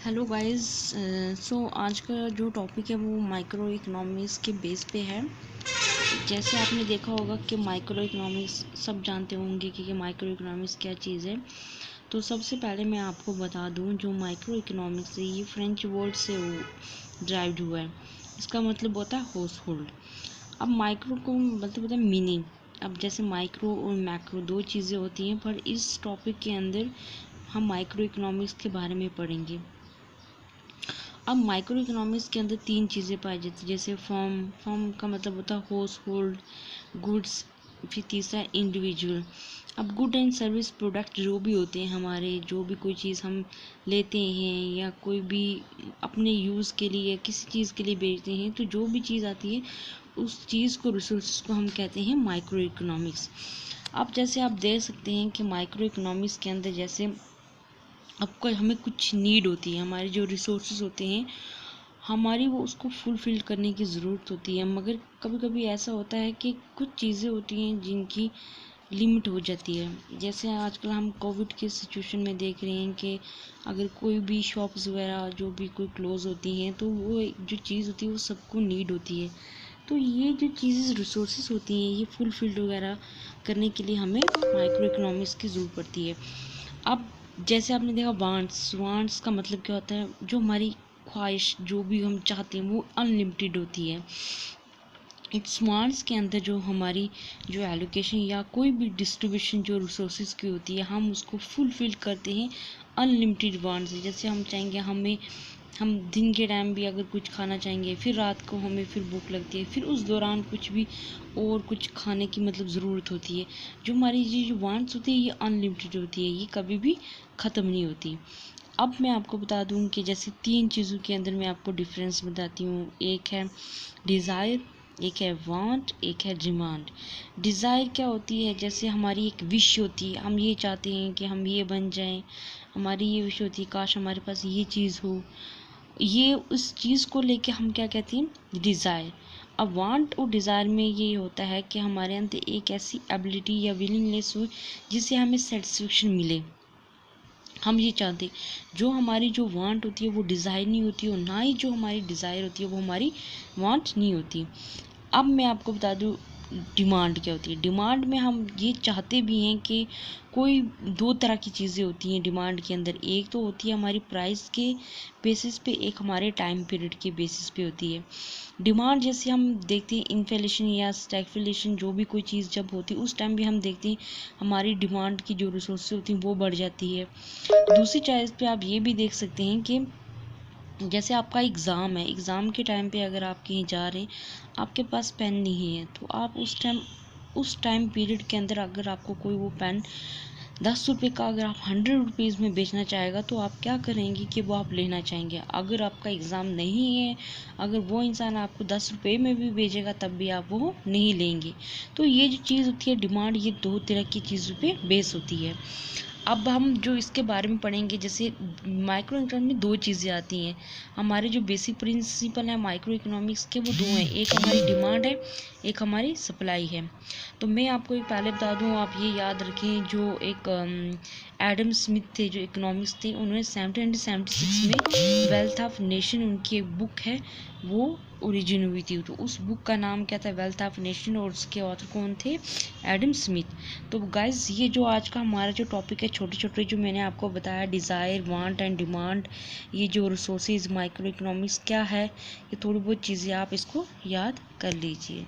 Hello guys. सो आज का जो टॉपिक है वो माइक्रो इकोनॉमिक्स के बेस पे है। जैसे आपने देखा होगा कि माइक्रो इकोनॉमिक्स सब जानते होंगे कि माइक्रो इकोनॉमिक्स क्या चीज़ है। तो सबसे पहले मैं आपको बता दूं, जो माइक्रो इकोनॉमिक्स है ये फ्रेंच वर्ड से ड्राइव्ड हुआ है। इसका मतलब होता है हाउस होल्ड। अब माइक्रो को मतलब होता है मीनिंग। अब जैसे माइक्रो और मैक्रो दो चीज़ें होती हैं, पर इस टॉपिक के अंदर हम माइक्रो इकोनॉमिक्स के बारे में पढ़ेंगे। अब माइक्रो इकोनॉमिक्स के अंदर तीन चीज़ें पाई जाती हैं, जैसे फॉर्म का मतलब होता है हाउस होल्ड, गुड्स, फिर तीसरा इंडिविजुअल। अब गुड एंड सर्विस प्रोडक्ट जो भी होते हैं हमारे, जो भी कोई चीज़ हम लेते हैं या कोई भी अपने यूज़ के लिए या किसी चीज़ के लिए बेचते हैं, तो जो भी चीज़ आती है उस चीज़ को, रिसोर्स को हम कहते हैं माइक्रो इकोनॉमिक्स। अब जैसे आप देख सकते हैं कि माइक्रो इकोनॉमिक्स के अंदर जैसे आपको हमें कुछ नीड होती है, हमारे जो रिसोर्सेज होते हैं हमारी, वो उसको फुलफिल करने की ज़रूरत होती है। मगर कभी कभी ऐसा होता है कि कुछ चीज़ें होती हैं जिनकी लिमिट हो जाती है। जैसे आजकल हम कोविड के सिचुएशन में देख रहे हैं कि अगर कोई भी शॉप्स वगैरह जो भी कोई क्लोज़ होती हैं, तो वो जो चीज़ होती है वो सबको नीड होती है। तो ये जो चीज़ें रिसोर्सेज होती हैं ये फुलफिल्ड वगैरह करने के लिए हमें माइक्रो इकोनॉमिक्स की ज़रूरत पड़ती है। अब जैसे आपने देखा वांट्स का मतलब क्या होता है, जो हमारी ख्वाहिश, जो भी हम चाहते हैं वो अनलिमिटेड होती है। इट्स वांट्स के अंदर जो हमारी जो एलोकेशन या कोई भी डिस्ट्रीब्यूशन जो रिसोर्सेज की होती है, हम उसको फुलफिल करते हैं अनलिमिटेड वांट्स से। जैसे हम चाहेंगे, हम दिन के टाइम भी अगर कुछ खाना चाहेंगे, फिर रात को हमें फिर भूख लगती है, फिर उस दौरान कुछ भी और कुछ खाने की मतलब ज़रूरत होती है। जो हमारी ये जो वांट्स होती है ये अनलिमिटेड होती है, ये कभी भी ख़त्म नहीं होती। अब मैं आपको बता दूं कि जैसे तीन चीज़ों के अंदर मैं आपको डिफरेंस बताती हूँ। एक है डिज़ायर, एक है वांट, एक है डिमांड। डिज़ायर क्या होती है, जैसे हमारी एक विश होती है, हम ये चाहते हैं कि हम ये बन जाएं। हमारी ये विश होती है काश हमारे पास ये चीज़ हो, ये उस चीज़ को लेके हम क्या कहते हैं, डिज़ायर। अब वांट और डिज़ायर में ये होता है कि हमारे अंदर एक ऐसी एबिलिटी या विलिंगनेस हो जिससे हमें सेटिस्फेक्शन मिले। हम ये चाहते, जो हमारी जो वांट होती है वो डिज़ायर नहीं होती, और ना ही जो हमारी डिज़ायर होती है वो हमारी वांट नहीं होती। अब मैं आपको बता दूँ डिमांड क्या होती है। डिमांड में हम ये चाहते भी हैं कि कोई दो तरह की चीज़ें होती हैं डिमांड के अंदर। एक तो होती है हमारी प्राइस के बेसिस पे, एक हमारे टाइम पीरियड के बेसिस पे होती है। डिमांड जैसे हम देखते हैं इन्फ्लेशन या स्टैगफ्लेशन, जो भी कोई चीज़ जब होती है उस टाइम भी हम देखते हैं हमारी डिमांड की जो रिसोर्सेज होती हैं वो बढ़ जाती है। दूसरी चॉइस पे आप ये भी देख सकते हैं कि जैसे आपका एग्ज़ाम है, एग्ज़ाम के टाइम पे अगर आप कहीं जा रहे हैं, आपके पास पेन नहीं है, तो आप उस टाइम पीरियड के अंदर अगर आपको कोई वो पेन 10 रुपये का अगर आप 100 रुपीज़ में बेचना चाहेगा, तो आप क्या करेंगे कि वो आप लेना चाहेंगे। अगर आपका एग्ज़ाम नहीं है, अगर वो इंसान आपको 10 रुपये में भी बेचेगा तब भी आप वो नहीं लेंगे। तो ये जो चीज़ होती है डिमांड, ये दो तरह की चीज़ों पे बेस होती है। अब हम जो इसके बारे में पढ़ेंगे, जैसे माइक्रो इकोनॉमिक्स में दो चीज़ें आती हैं। हमारे जो बेसिक प्रिंसिपल है माइक्रो इकोनॉमिक्स के वो दो हैं, एक हमारी डिमांड है, एक हमारी सप्लाई है। तो मैं आपको एक पहले बता दूं, आप ये याद रखें, जो एक एडम स्मिथ थे जो इकोनॉमिक्स थे, उन्होंने 1776 में वेल्थ ऑफ नेशन उनकी एक बुक है वो ओरिजिन हुई थी। तो उस बुक का नाम क्या था, वेल्थ ऑफ नेशन, और उसके ऑथर कौन थे, एडम स्मिथ। तो गाइज ये जो आज का हमारा जो टॉपिक है, छोटे छोटे जो मैंने आपको बताया, डिज़ायर, वांट एंड डिमांड, ये जो रिसोर्सेज माइक्रो इकोनॉमिक्स क्या है, ये थोड़ी बहुत चीज़ें आप इसको याद कर लीजिए।